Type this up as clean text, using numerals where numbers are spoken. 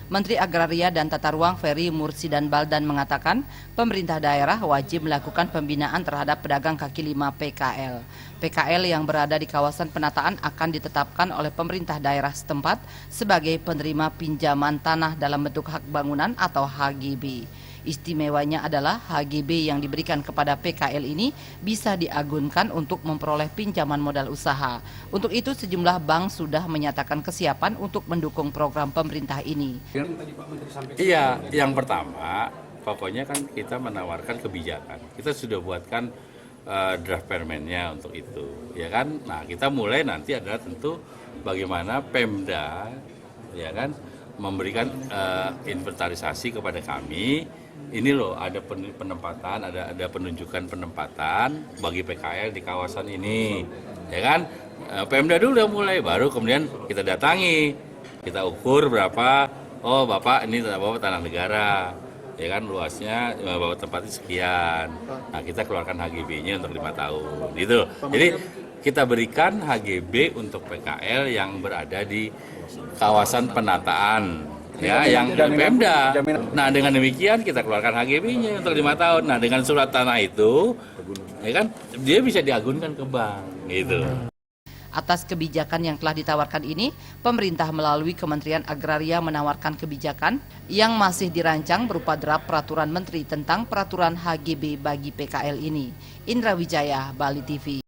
Menteri Agraria dan Tata Ruang Ferry Mursidan Baldan mengatakan pemerintah daerah wajib melakukan pembinaan terhadap pedagang kaki lima PKL. PKL yang berada di kawasan penataan akan ditetapkan oleh pemerintah daerah setempat sebagai penerima pinjaman tanah dalam bentuk hak bangunan atau HGB. Istimewanya adalah HGB yang diberikan kepada PKL ini bisa diagunkan untuk memperoleh pinjaman modal usaha. Untuk itu sejumlah bank sudah menyatakan kesiapan untuk mendukung program pemerintah ini. Iya, yang pertama pokoknya kan kita menawarkan kebijakan. Kita sudah buatkan draft permennya untuk itu, ya kan? Nah, kita mulai nanti adalah tentu bagaimana Pemda, ya kan, memberikan inventarisasi kepada kami. Ini loh ada penempatan, ada penunjukan penempatan bagi PKL di kawasan ini, ya kan? Pemda dulu yang mulai, baru kemudian kita datangi, kita ukur berapa. Oh Bapak ini Bapak tanah negara, ya kan, luasnya Bapak tempatnya sekian. Nah kita keluarkan HGB-nya untuk 5 tahun, gitu. Jadi kita berikan HGB untuk PKL yang berada di kawasan penataan. Ya, yang dari Pemda. Nah, dengan demikian kita keluarkan HGB-nya untuk 5 tahun. Nah, dengan surat tanah itu, ya kan, dia bisa diagunkan ke bank, gitu. Atas kebijakan yang telah ditawarkan ini, pemerintah melalui Kementerian Agraria menawarkan kebijakan yang masih dirancang berupa draft peraturan menteri tentang peraturan HGB bagi PKL ini. Indra Wijaya, Bali TV.